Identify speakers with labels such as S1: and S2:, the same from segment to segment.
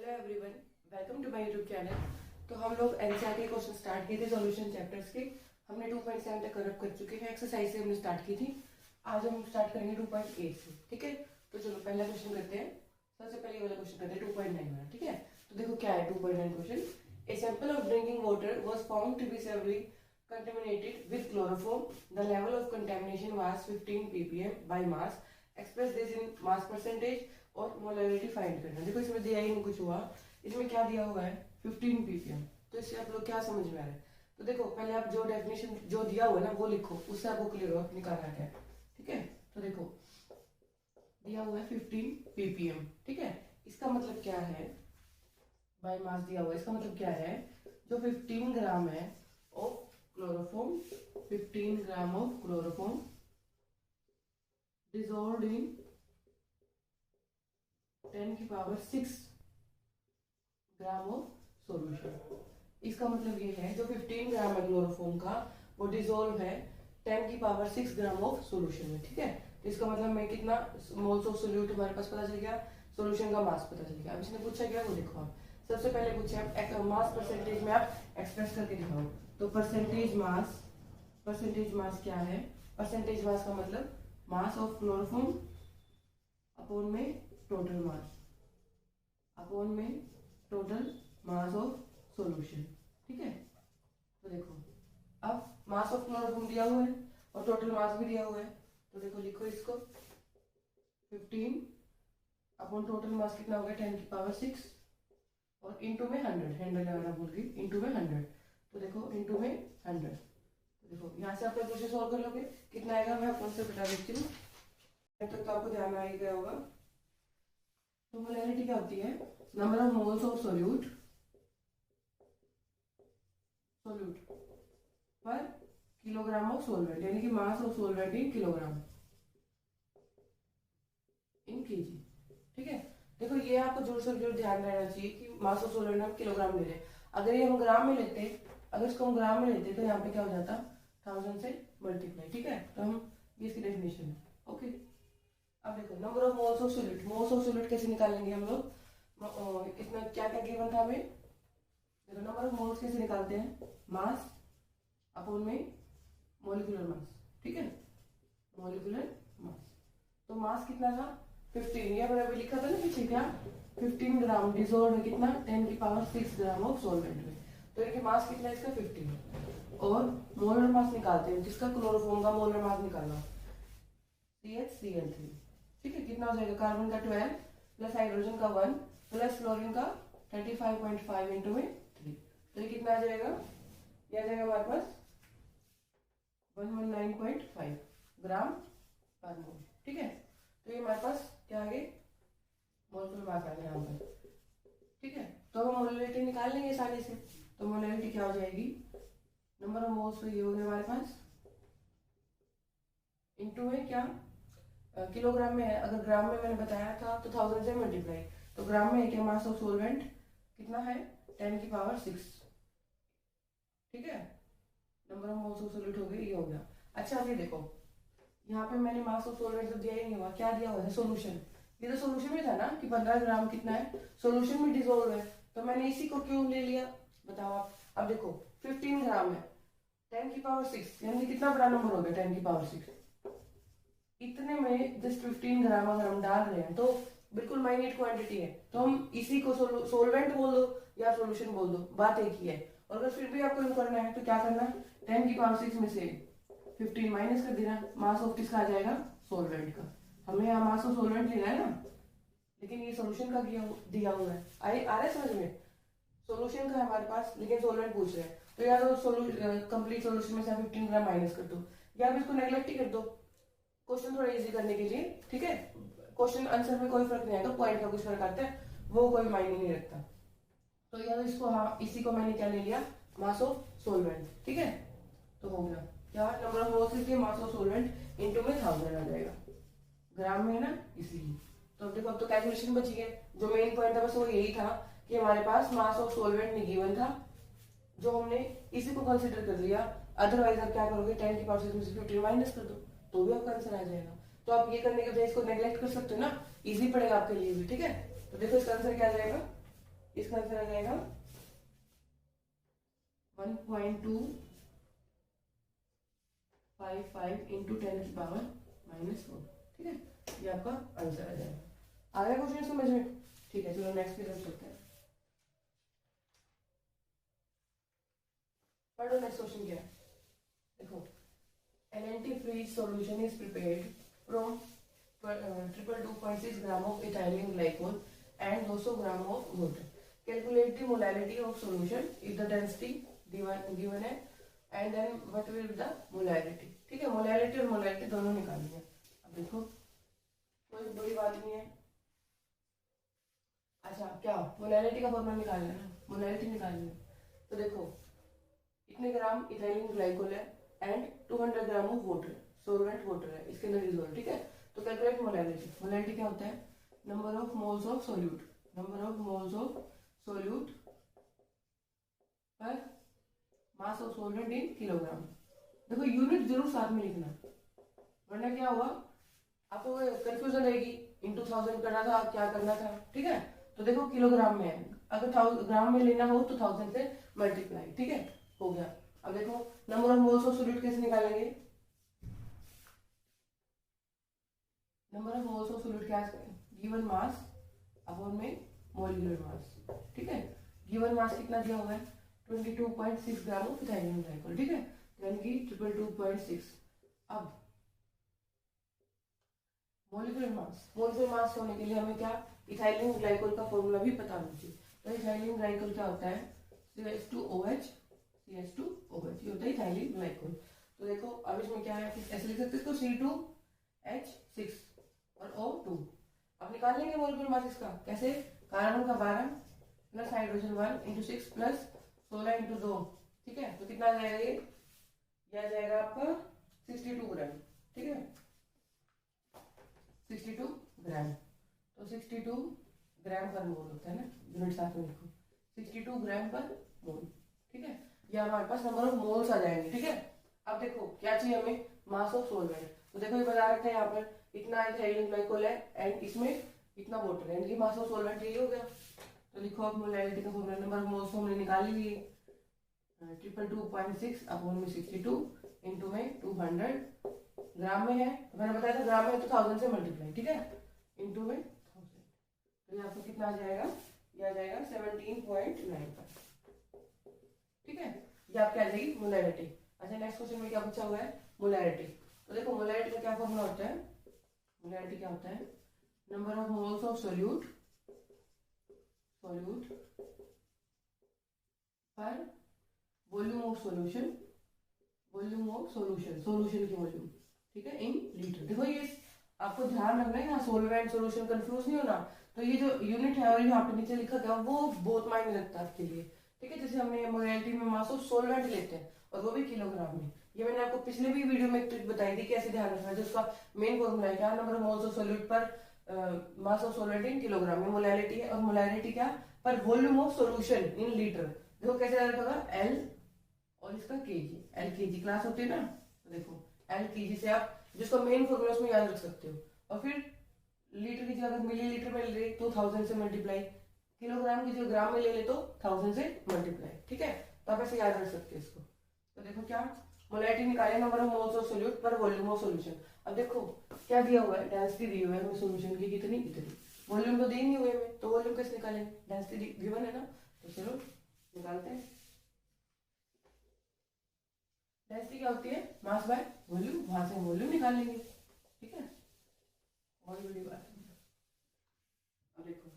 S1: Hello everyone, welcome to my YouTube channel. तो हम लोग एनसीईआरटी क्वेश्चन स्टार्ट किए थे सॉल्यूशन चैप्टर्स के। हमने 2.7 तक कवर कर चुके हैं। एक्सरसाइज से हमने स्टार्ट की थी। आज हम स्टार्ट करेंगे 2.8 से। ठीक है, तो चलो पहला क्वेश्चन करते हैं। सबसे पहले वाला क्वेश्चन करते हैं 2.9 वाला। ठीक है, तो देखो क्या है 2.9 question. A sample of drinking water was found to be severely contaminated with chloroform. The level of contamination was 15 ppm by mass. Express this in mass percentage और मोलरिटी फाइंड करना। देखो इसमें दिया ही नहीं कुछ हुआ। इसमें क्या दिया हुआ है 15 ppm। तो इससे आप लोग क्या समझ में आ रहा है? तो देखो पहले आप जो डेफिनेशन जो दिया हुआ है ना वो लिखो, उससे आपको क्लियर हो निकालना क्या है। ठीक है, तो देखो दिया हुआ है 15 ppm। ठीक है, इसका मतलब क्या है? बाय मास दिया हुआ है, इसका मतलब क्या है? जो 15 ग्राम है of chloroform, 15 gram of chloroform dissolved इन 10 की पावर 6 ग्राम ऑफ सॉल्यूशन। इसका मतलब ये है जो 15 ग्राम है क्लोरोफॉर्म का वो डिसॉल्व है 10 की पावर 6 ग्राम ऑफ सॉल्यूशन में। ठीक है, तो इसका मतलब मैं कितना मोल्स ऑफ सोल्यूट हमारे पास पता चल गया, सॉल्यूशन का मास पता चल गया। अब इसने पूछा क्या, वो देखो आप सबसे पहले पूछे आप मास परसेंटेज में आप एक्सप्रेस करके दिखाओ। तो परसेंटेज मास क्या है? परसेंटेज मास का मतलब मास ऑफ क्लोरोफॉर्म अपॉन में टोटल मास, अपॉन में टोटल मास ऑफ सॉल्यूशन। ठीक है, तो देखो अब मास ऑफ क्लोरोफॉर्म दिया हुआ है और टोटल मास भी दिया हुआ है। तो देखो लिखो इसको 15 अपॉन टोटल मास कितना हो गया 10 की पावर 6 और इंटू में 100 लगाना भूल गई, इंटू में 100। तो देखो इंटू में 100। तो देखो यहाँ से आप क्वेश्चन सॉल्व कर लोगे, कितना आएगा मैं आपको से बता देती हूँ। तो आपको ध्यान में आ ही गया होगा। तो मोलैरिटी क्या होती है? Number of moles of solute पर किलोग्राम ऑफ सोलवेंट, यानी कि mass of solvent in kilogram in KG. ठीक है, देखो ये आपको जोर से जोर ध्यान रहना चाहिए कि मास ऑफ सोलवेंट हम किलोग्राम ले रहे हैं। अगर ये हम ग्राम में लेते, अगर इसको हम ग्राम में लेते तो यहाँ पे क्या हो जाता 1000 से मल्टीप्लाई। ठीक है, तो हम ये इसकी डेफिनेशन है। ओके, अब देखो number of moles of solute. Moles of solute कैसे निकालेंगे हम लोग? इतना क्या क्या गिवन था हमें? देखो नंबर ऑफ मोल्स कैसे निकालते हैं? मास अपॉन में मोलिकुलर मास। ठीक है, मोलिकुलर मास। तो मास कितना था 15। ये मैंने अभी लिखा था ना पीछे क्या 15 ग्राम डिसॉल्व है कितना 10 की पावर 6 ग्राम ऑफ सॉल्वेंट में। तो इनके मास कितना है इसका 15। और मोलर मास निकालते हैं जिसका क्लोरोफॉर्म का मोलर मास निकालना CHCl3। ठीक है, कितना हो जाएगा? कार्बन का 12 प्लस हाइड्रोजन का 1 प्लस फ्लोरीन का 35.5 इंटू में 3। तो ये कितना आ जाएगा? ये आ जाएगा हमारे पास 119.5 ग्राम पर मोल। ठीक है, तो ये हमारे पास क्या आ गए मोलकुलर मास आ गया यहाँ पर। ठीक है, तो हम मोलरिटी निकाल लेंगे आसानी से। तो मोलरिटी क्या हो जाएगी? नंबर ऑफ मोल्स तो ये हो गया हमारे पास, इनटू है क्या किलोग्राम में है। अगर ग्राम में मैंने बताया था तो 1000 से मल्टीप्लाई। तो ग्राम में है क्या मास ऑफ सोलवेंट कितना है 10 की पावर 6। ठीक है, number of moles of solute हो गई, ये हो गया। अच्छा अब ये देखो यहाँ पे मैंने मास ऑफ सोलवेंट तो दिया ही नहीं हुआ, क्या दिया हुआ है? सॉल्यूशन। ये तो सॉल्यूशन में था ना कि 15 ग्राम कितना है सॉल्यूशन में डिसॉल्व है, तो मैंने इसी को क्यों ले लिया बताओ आप। अब देखो 15 ग्राम है 10 की पावर 6, यानी कितना बड़ा नंबर हो गया 10 की पावर 6। इतने में जस्ट 15 ग्राम अगर हम डाल रहे हैं तो बिल्कुल माइन्यूट क्वांटिटी है। तो हम इसी को सोलवेंट बोल दो या सॉल्यूशन बोल दो, बात एक ही है। और अगर फिर भी आपको करना है तो क्या करना, 10 की पावर 6 में से 15 माइनस कर देना। मास ऑफ किसका आ जाएगा? सोलवेंट का। हमें यहाँ मास ऑफ सोलवेंट लेना है ना, लेकिन ये सॉल्यूशन का दिया हुआ है। आ रहा है समझ में? सॉल्यूशन का है हमारे पास लेकिन सोलवेंट पूछ रहे हैं, तो या तो कंप्लीट सॉल्यूशन में से 15 ग्राम माइनस कर दो या फिर इसको नेग्लेक्ट ही कर दो क्वेश्चन थोड़ा इजी करने के लिए। ठीक है, क्वेश्चन आंसर में कोई फर्क नहीं आएगा, पॉइंट का कुछ फर्क आता है वो कोई मायने नहीं रखता। तो या तो इसको हाँ इसी को मैंने क्या ले लिया मास ऑफ सोलवेंट। ठीक है, तो हो गया क्या नंबर ऑफ मोल्स के मास ऑफ सोलवेंट इनटू में 1000 आ जाएगा, ग्राम में है ना इसीलिए। तो देखो अब तो कैलकुलेशन बची है। जो मेन पॉइंट था बस वो यही था कि हमारे पास मास ऑफ सोलवेंट नहीं गिवन था, जो हमने इसी को कंसिडर कर लिया। अदरवाइज आप क्या करोगे 10 की पावर 6 में से 15 माइनस कर दो तो भी आपका आंसर आ जाएगा। तो आप ये करने के बजाय इसको नेग्लेक्ट कर सकते हो ना, इजी पड़ेगा आपके लिए भी। ठीक है, तो देखो इसका आंसर क्या आ जाएगा इसका आंसर आ जाएगा 1.255 इंटू 10⁻⁻4। ठीक है, ये आपका आंसर आ जाएगा। आ गया क्वेश्चन समझ में? ठीक है, चलो नेक्स्ट की तरफ चलते हैं। पढ़ो नेक्स्ट क्वेश्चन क्या है। देखो, LNT free solution is prepared from 222.6 gram of ethylene glycol and 200 gram of water. Calculate the molarity of solution if the density given है and then what will the molarity. ठीक है, molarity और molarity दोनों निकालनी है। अब देखो, कोई बड़ी बात नहीं है। अच्छा, क्या मोलैरिटी का फॉर्मूला निकालना है ना, मोलैरिटी निकालनी है। तो देखो, इतने ग्राम इथाइलिन ग्लाइकोल है and 200 gram of water, solvent water है, इसके अंदर डिसॉल्व। ठीक है, तो कैलकुलेट मोलैरिटी। मोलैरिटी क्या होता है? Number of moles of solute, number of moles of solute per mass of solvent in kilogram. देखो, यूनिट जरूर साथ में लिखना, वरना क्या होगा आपको कंफ्यूजन रहेगी। इन 2000 करना था, क्या करना था। ठीक है, तो देखो किलोग्राम में है, अगर ग्राम में लेना हो तो 1000 से मल्टीप्लाई। ठीक है, हो गया। अब देखो, number of moles of solute कैसे निकालेंगे? Number of moles of solute क्या है? गिवन मास अपॉन में मोलिकुलर मास। ठीक है, गिवन मास कितना दिया हुआ है? 22.6 ग्राम ऑफ इथाइलिन ग्लाइकोल। ठीक है, यानी कि 222.6। अब मोलिकुलर मास होने के लिए हमें क्या, इथाइलिन ग्लाइकोल का फॉर्मूला भी पता होना चाहिए। तो इथाइलिन ग्लाइकोल क्या होता है? CH2OH, CH2OH, ये होता है इथाइलिन ग्लाइकोल। तो देखो, अब इसमें क्या है, ऐसे लिख सकते हैं, C2H6 और O2। अब निकाल लेंगे मोलिकुलर मास इसका। कैसे? कार्बन का 12 plus hydrogen 1 into 6 plus 16 into 2। ठीक है, तो कितना आ जाएगा ये? आ जाएगा आपका 62 ग्राम। ठीक है, 62 ग्राम। तो 62 ग्राम पर मोल होता है ना, यूनिट साथ में लिखो, 62 ग्राम पर मोल। ठीक है, ये हमारे पास नंबर ऑफ मोल्स आ जाएंगे। ठीक है, अब देखो क्या चाहिए हमें? मास ऑफ सोल्वेंट। तो देखो, ये बता रखा है यहाँ पर इतना इथाइलिन ग्लाइकोल है एंड इसमें इतना वाटर है, यानी मास ऑफ सोल्वेंट यही हो गया। तो लिखो अब मोलैरिटी का फॉर्मूला। नंबर ऑफ मोल्स हमने निकाल लिए, 222.6 अपॉन में 62 इंटू में 200। ग्राम में है, मैंने बताया था ग्राम में तो 1000 से मल्टीप्लाई। ठीक है, इंटू में 1000। तो ये आपको कितना आ जाएगा? ये आ जाएगा 17.9 पर। ठीक है, ये आपकी आ जाएगी मोलैरिटी। अच्छा, नेक्स्ट क्वेश्चन में क्या पूछा हुआ है? मोलैरिटी। तो देखो, मोलैरिटी का क्या फॉर्मूला होता है? मोलैरिटी क्या होता है? Number of moles of solute पर वॉल्यूम ऑफ सॉल्यूशन, सॉल्यूशन की वॉल्यूम। ठीक है, इन लीटर। देखो, ये आपको ध्यान रखना है, यहाँ सोल्वेंट सॉल्यूशन कंफ्यूज नहीं होना। तो ये जो यूनिट है और यहाँ पे नीचे लिखा गया वो बहुत मायने रखता है आपके लिए। ठीक है, जैसे हमने मोलैरिटी में मास ऑफ सोल्वेंट लेते हैं और वो भी किलोग्राम में। ये मैंने आपको पिछले भी वीडियो में ट्रिक बताई थी कैसे ध्यान रखना है। जिसका मेन फॉर्मूला है क्या? Number of moles of solute per mass of solvent in kilogram में मोलैरिटी है, और मोलैरिटी क्या? Per volume of solution in litre. देखो कैसे याद रखोगा? एल और इसका केजी, एल केजी क्लास होती है ना, तो देखो एल केजी से आप जिसको मेन फॉर्मूला उसमें याद रख सकते हो। और फिर लीटर की जगह अगर मिलीलीटर में ले तो 1000 से मल्टीप्लाई, किलोग्राम की जगह ग्राम में ले ले तो 1000 से मल्टीप्लाई। ठीक है, तो आप ऐसे याद रख सकते हैं इसको। तो देखो क्या, मोलैरिटी निकाले, number of moles of solute पर वॉल्यूम ऑफ सॉल्यूशन। अब देखो क्या दिया हुआ है? डेंसिटी दी हुई है हमें सॉल्यूशन की, कितनी कितनी। वॉल्यूम तो दी नहीं हुई हमें, तो वॉल्यूम कैसे निकालेंगे? डेंसिटी गिवन है ना, तो चलो निकालते हैं। डेंसिटी क्या होती है? मास बाय वॉल्यूम, वहां से वॉल्यूम निकाल लेंगे। ठीक है, और बड़ी बात है। अब देखो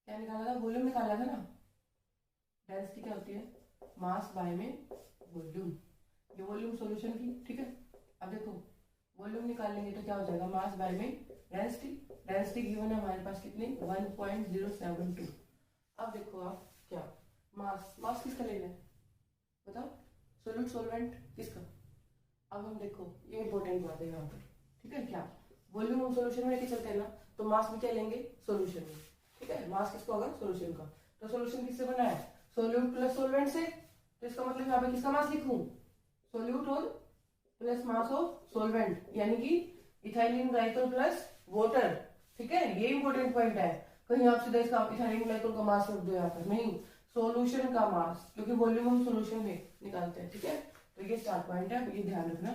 S1: क्या निकाला था? वॉल्यूम निकाला था ना। डेंसिटी क्या होती है? मास बाय में वॉल्यूम, ये वॉल्यूम सॉल्यूशन की। ठीक है, अब देखो वॉल्यूम निकाल लेंगे तो क्या हो जाएगा? मास बाय में डेंसिटी। डेंसिटी गिवन है हमारे पास कितनी? 1.072। अब देखो आप क्या, मास किसका लेना है बताओ? सोल्यूट सॉल्वेंट किसका? अब हम देखो, ये इंपॉर्टेंट बात है यहाँ पर। ठीक है, क्या वॉल्यूम हम सॉल्यूशन में लेके चलते हैं ना, तो मास भी क्या लेंगे? सॉल्यूशन में। ठीक है, मास किसका होगा? सॉल्यूशन का। तो सॉल्यूशन किससे बना है? सोल्यूट प्लस सॉल्वेंट से। तो इसका मतलब यहाँ पे किसका मास लिखूं? सोल्यूट और प्लस मास ऑफ सॉल्वेंट, यानी कि इथाइलिन ग्लाइकोल प्लस वाटर। ठीक है, ये इंपॉर्टेंट पॉइंट है। कहीं आप सीधा इसका इथाइलिक ग्लाइकोल का मास रख दो यहाँ पर, नहीं, सॉल्यूशन का मास, क्योंकि वॉल्यूम हम सॉल्यूशन में निकालते हैं, ठीक है। तो ये स्टार्ट पॉइंट है, ये ध्यान रखना।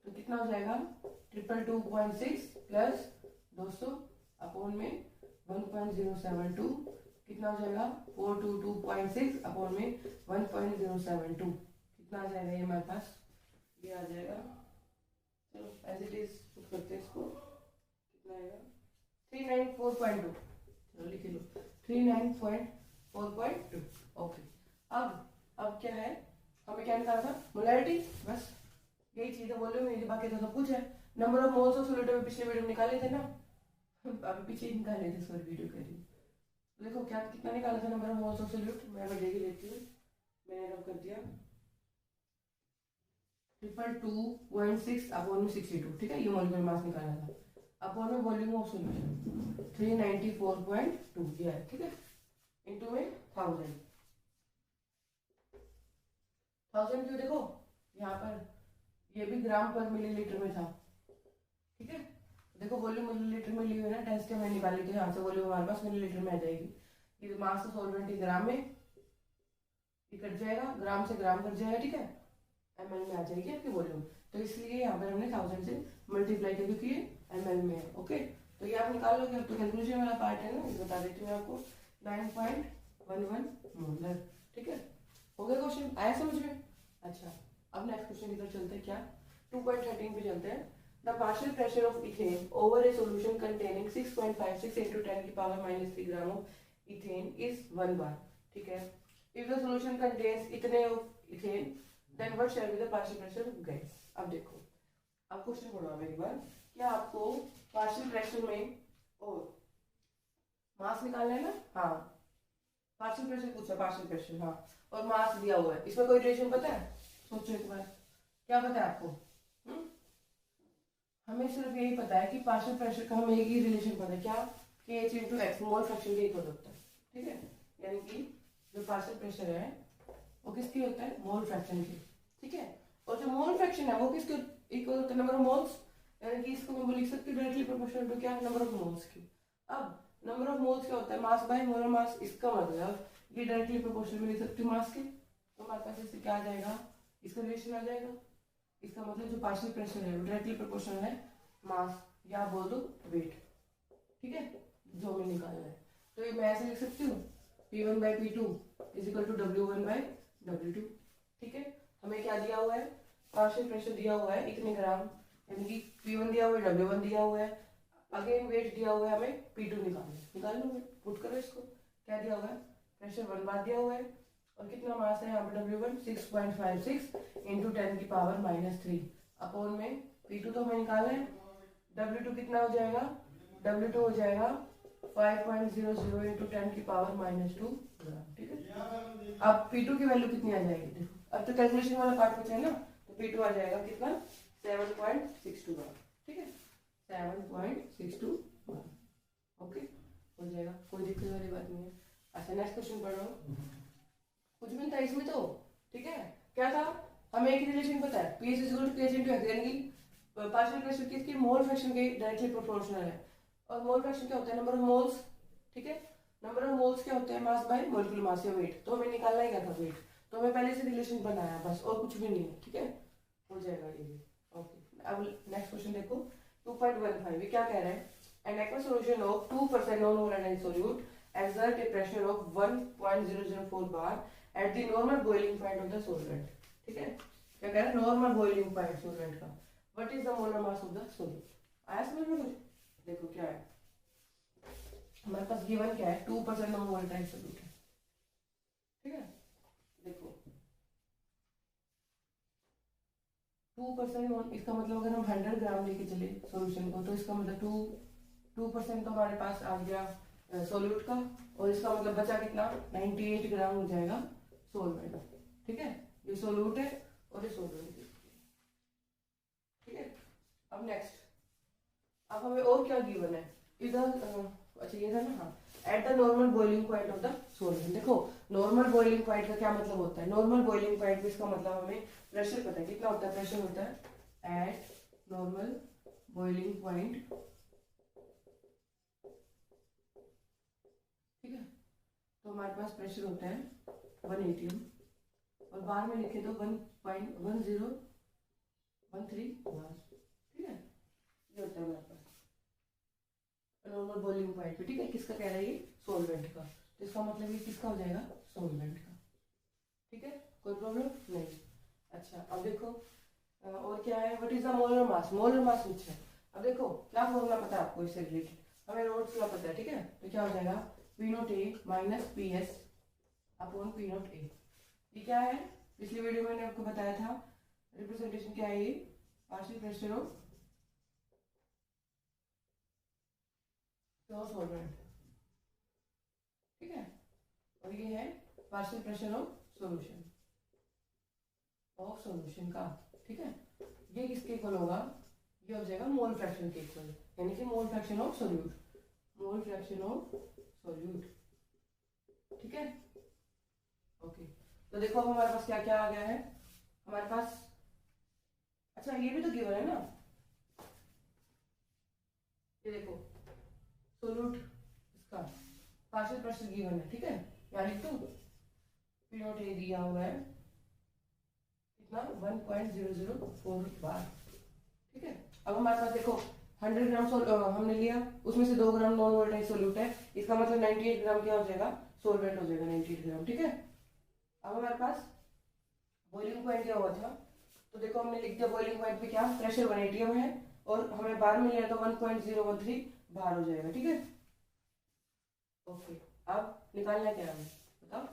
S1: तो कितना हो जाएगा 222.6 प्लस 200 अपॉन में 1.072, कितना हो जाएगा 422.6 अपॉन में 1.072, कितना आ जाएगा ये हमारे पास, ये आ जाएगा, चलो एज इट इज पुट करते हैं इसको, कितना आएगा 394.2, चलो लिख लो 394.2। ओके, अब क्या है, हमें क्या निकालना था, मोलैरिटी, बस यही चीज है, वॉल्यूम में, बाकी तो सब कुछ है। Number of moles of solute में पिछले वीडियो में निकाले थे ना, अभी पीछे ही निकाले थे, सॉरी वीडियो कर रही हूँ। देखो क्या कितना निकाला था number of moles of solute, मैं देख लेती हूँ, मैंने रब कर दिया 222.6 अपॉन में 62, ठीक है, ये मॉलिक्यूलर मास निकाला था, अपॉन में वॉल्यूम ऑफ सॉल्यूशन 394.2 दिया है, ठीक है, इनटू में 1000 क्यों, देखो यहाँ पर ये भी ग्राम पर मिलीलीटर में था, ठीक है, देखो वॉल्यूम मिलीलीटर में ली हुई है ना, टेस्ट में निकाली, तो यहाँ से वॉल्यूम हमारे पास मिलीलीटर में आ जाएगी, ये मास ऑफ सॉल्वेंट ग्राम में, ये कट जाएगा, ग्राम से ग्राम कट जाएगा, ठीक है, ml में आ जाएगी आपकी वॉल्यूम, तो इसलिए यहाँ पर हमने 1000 से मल्टीप्लाई कर, क्योंकि ये ml में है। ओके, तो ये आप निकाल लोगे, अब तो कैलकुलेशन वाला पार्ट है ना, ये बता देती हूँ आपको, 9.11 मोलर, ठीक है, हो गया क्वेश्चन, आया समझ में। अच्छा, अब नेक्स्ट क्वेश्चन की तरफ चलते हैं, क्या 2.13 पे चलते हैं। The partial pressure of ethane over a solution containing 6.56 into 10 की power -3 gram of ethane is 1 bar, ठीक है, इफ द सॉल्यूशन कंटेन्स इतने of ethane then what shall be the partial pressure of gas. अब देखो, अब question पढ़ो अब एक बार, क्या आपको पार्शियल प्रेशर में और मास निकालना है ना, हाँ, पार्शियल प्रेशर पूछा, पार्शियल प्रेशर, हाँ, और मास दिया हुआ है, इसमें कोई रिलेशन पता है, सोचो एक बार, क्या पता है आपको, हमें सिर्फ यही पता है कि पार्शियल प्रेशर का हमें एक ही रिलेशन पता है, क्या, KH into x, mole fraction का इक्वल होता है, ठीक है, यानी कि जो पार्शियल प्रेशर है वो किसकी होता है, मोल फ्रैक्शन की, ठीक है, और जो मोल फ्रैक्शन है वो किसके इक्वल होता है, नंबर ऑफ मोल्स, यानी कि इसको मैं लिख सकती हूँ डायरेक्टली प्रोपोर्शनल टू क्या, नंबर ऑफ मोल्स की। अब नंबर ऑफ मोल्स क्या होता है, मास बाय मोलर मास, इसका मतलब ये डायरेक्टली प्रोपोर्शनल में लिख सकती हूँ मास के, तो हमारे पास इससे क्या आ जाएगा, इसका रिलेशन आ जाएगा, इसका मतलब जो पार्शियल प्रेशर है वो डायरेक्टली प्रोपोर्शनल है मास, या बोल दो वेट, ठीक है, जो हमें निकालना है, तो ये मैं ऐसे लिख सकती हूँ P1 by P2 is equal to W1 by W2, ठीक है, हमें क्या दिया हुआ है, पार्शियल प्रेशर दिया हुआ है इतने ग्राम, यानी कि P1 दिया हुआ है, W1 दिया हुआ है, अगेन वेट दिया हुआ है, हमें P2 निकाल लो, पुट करो इसको, क्या दिया हुआ है, प्रेशर 1 बार दिया हुआ है, और कितना मास है यहाँ पे W1 6.56 इंटू 10 की पावर -3 अपॉन में P2 तो हमें निकालना है, W2 कितना हो जाएगा, W2 हो जाएगा 5.00 इंटू 10 की पावर -2 ग्राम, ठीक है। अब P2 की वैल्यू कितनी आ जाएगी, देखो अब तो कैलकुलेशन वाला पार्ट बचा है ना, तो P2 आ जाएगा कितना 7.62 ग्राम, ठीक है, 7.62 ग्राम, ओके, हो जाएगा, कोई दिक्कत वाली बात नहीं है। अच्छा, नेक्स्ट क्वेश्चन पढ़ो, कुछ भी था इसमें तो, ठीक है, क्या था, हमें एक रिलेशन पता है, P is equal to KH into x, यानी कि पार्शियल प्रेशर किसकी, मोल फ्रैक्शन के डायरेक्टली प्रोपोर्शनल है, और मोल फ्रैक्शन क्या होता है, नंबर ऑफ मोल्स, ठीक है, नंबर ऑफ मोल्स क्या होता है, मास बाय मोलिकुलर मास या वेट, तो हमें निकालना ही क्या था, वेट, तो हमें पहले से रिलेशन बनाया बस, और कुछ भी नहीं है, ठीक है, हो जाएगा ये भी, ओके। अब नेक्स्ट क्वेश्चन देखो 2.15, ये क्या कह रहा है, N aqua solution of 2% non volatile solute exert a pressure of 1.004 bar at the normal boiling point of the solvent, ठीक है, क्या कह रहा है, नॉर्मल बॉइलिंग पॉइंट सॉल्वेंट का, what is the molar mass of the solute, आया समझ में कुछ, देखो क्या है, हमारे पास गिवन क्या है, 2% नॉन वोलेटाइल सॉल्यूट है, ठीक है, देखो 2%, इसका मतलब अगर हम 100 ग्राम लेके चले सॉल्यूशन को, तो इसका मतलब 2% तो हमारे पास आ गया सॉल्यूट का, और इसका मतलब बचा कितना, 98 ग्राम हो जाएगा सॉल्वेंट, ठीक है, ये सॉल्यूट है और ये सॉल्वेंट है, ठीक है। अब नेक्स्ट, अब हमें और क्या गिवन है इधर, अच्छा ये था ना, हाँ, at the normal boiling point of the solvent, देखो नॉर्मल बॉइलिंग पॉइंट का क्या मतलब होता है, नॉर्मल बॉइलिंग पॉइंट इसका मतलब हमें प्रेशर पता है, कितना होता है, प्रेशर होता है एट नॉर्मल बॉइलिंग पॉइंट हमारे पास प्रेशर होता है 1 atm और बार में लिखे तो 1.1013 बार, ठीक है। ये होता है हमारे पास नॉर्मल बॉइलिंग पॉइंट पे, ठीक है। किसका कह रहा है ये? सोलवेंट का। तो इसका मतलब ये किसका हो जाएगा? सोलवेंट का, ठीक है। कोई प्रॉब्लम नहीं। अच्छा अब देखो और क्या है, what is the molar mass? Molar mass पूछा है। अब देखो क्या फॉर्मूला पता है आपको इससे रिलेटेड? हमें रोड्स का पता है, ठीक है। तो क्या हो जाएगा? P naught A minus P S upon P naught A. ये क्या है? पिछली वीडियो में मैंने आपको बताया था रिप्रेजेंटेशन क्या है, ये partial pressure of pure solvent, ठीक है। और ये है पार्शियल प्रेशर ऑफ सॉल्यूशन का, ठीक है। ये किसके इक्वल होगा? ये हो जाएगा मोल फ्रैक्शन के इक्वल, यानी कि mole fraction of solute, mole fraction of solute, ठीक है। ओके तो देखो अब हमारे पास क्या क्या आ गया है हमारे पास। अच्छा ये भी तो गिवन है ना, ये देखो सोल्यूट इसका पार्शियल प्रेशर गिवन है, ठीक है। यानी तो P नोट ए दिया हुआ है कितना? 1.004 बार, ठीक है। अब हमारे पास देखो 100 ग्राम हमने लिया, उसमें से 2 ग्राम नॉन वोलेटाइल सोल्यूट है, इसका मतलब 98 ग्राम क्या हो जाएगा? सोलवेंट हो जाएगा 98 ग्राम, ठीक है। अब हमारे पास बॉइलिंग पॉइंट क्या हुआ था? तो देखो हमने लिख दिया बॉइलिंग पॉइंट पे क्या? प्रेशर 1 atm है और हमें बार में लिया तो 1.013 बार हो जाएगा, ठीक है। ओके अब निकालना क्या है बताओ?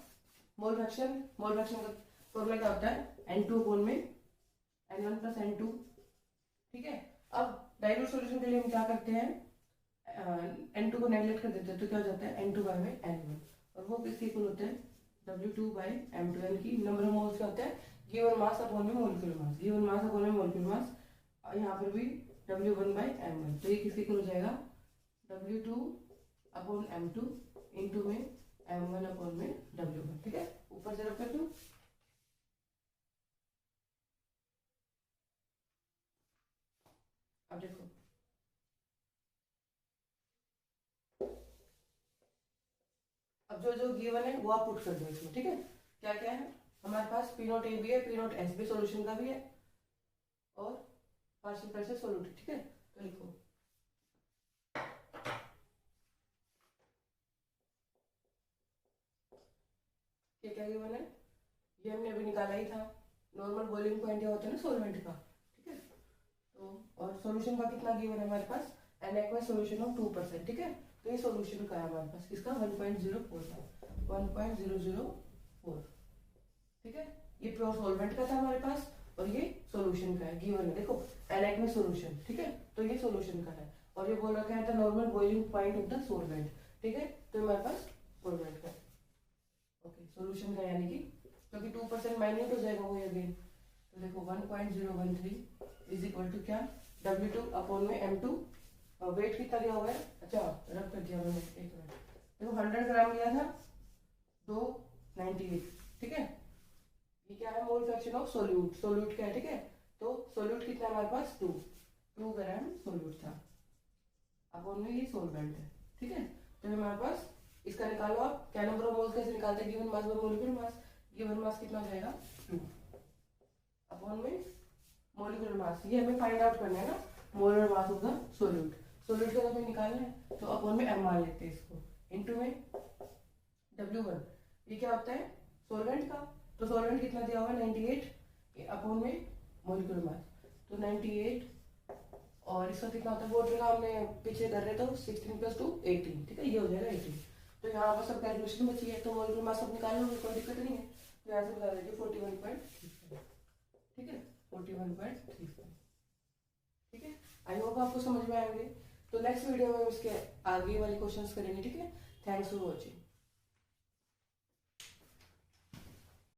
S1: मोल फ्रैक्शन का फॉर्मूला क्या होता है? N2 अपॉन में N1 प्लस N2, ठीक है। अब डाइल्यूट सॉल्यूशन के लिए हम क्या करते हैं? N2 को नेगलेक्ट कर देते हैं, तो क्या हो जाता है? N2 बाय में N1, और वो किसके इक्वल होते हैं? W2 बाय M2, यानी कि नंबर ऑफ मोल्स क्या होता है? गिवन मास अपॉन में मोलिक्यूलर मास, गिवन मास अपॉन में मोलिक्यूलर मास। यहाँ पर भी W1 बाय M1, तो ये किसके इक्वल हो जाएगा? W2 अपॉन M2 इंटू में M1 अपॉन में W1, ठीक है। ऊपर से रख कर दूं, अब देखो अब जो गिवन है वो आप पुट कर दो इसमें, ठीक है। क्या क्या है हमारे पास? P नोट ए भी है, P नोट एस भी सॉल्यूशन का भी है, और पार्शियल प्रेशर सोल्यूट, ठीक है। तो लिखो क्या गिवन है? ये हमने अभी निकाला ही था, नॉर्मल बॉइलिंग पॉइंट क्या होता है ना सोलवेंट का, ठीक है। तो और सॉल्यूशन का कितना गिवन है हमारे पास? एन एक्वस सॉल्यूशन ऑफ 2%, ठीक है। तो ये सॉल्यूशन का है हमारे पास, किसका? 1.04 था, 1.004, ठीक है। ये प्योर सॉल्वेंट का था हमारे पास और ये सॉल्यूशन का है, गिवन है देखो एन एक्वस सॉल्यूशन, ठीक है। तो ये सॉल्यूशन का है और ये बोल रखा है the normal boiling point of the solvent, ठीक है। तो हमारे पास सॉल्वेंट का, ओके सॉल्यूशन का, यानी कि क्योंकि 2% माइन्यूट हो जाएगा वो अगेन। तो देखो 1.013 इज इक्वल टू क्या? W2 अपॉन में M2, और वेट कितना दिया हुआ है? अच्छा रब कर दिया मैंने, एक मिनट। देखो 100 ग्राम लिया था, 298, ठीक है। ये क्या है? मोल फ्रैक्शन ऑफ सोल्यूट क्या है, ठीक है। तो सोल्यूट कितना है हमारे पास? 2 ग्राम सोल्यूट था अपॉन में ये सोलवेंट है, ठीक है। तो हमारे पास इसका निकालो आप, क्या नंबर ऑफ मोल्स कैसे निकालते हैं? Given mass by molecular mass. Given mass कितना हो जाएगा? 2 अपॉन में मोलिक्यूलर मास, ये हमें फाइंड आउट करना है ना, molar mass of the solute. Solute का हमें निकालना है तो अपॉन में m मान लेते हैं इसको, इनटू में W1, ये क्या होता है? सोलवेंट का। तो सोलवेंट कितना दिया हुआ है? 98 अपॉन में मोलिक्यूलर मास, तो 98, और इसका कितना होता है? वाटर का हमने पीछे कर रहे तो 16 + 2 18, ठीक है। ये हो जाएगा 18। तो यहाँ पर सब कैलकुलेशन बची है, तो मोलिक्यूलर मास सब निकाल लो, कोई दिक्कत नहीं है। तो यहाँ से बता दीजिए 41.35, ठीक है, 41.35, ठीक है। आई होप आपको समझ में आएंगे। तो नेक्स्ट वीडियो में इसके आगे वाले क्वेश्चंस करेंगे, ठीक है। Thanks for watching.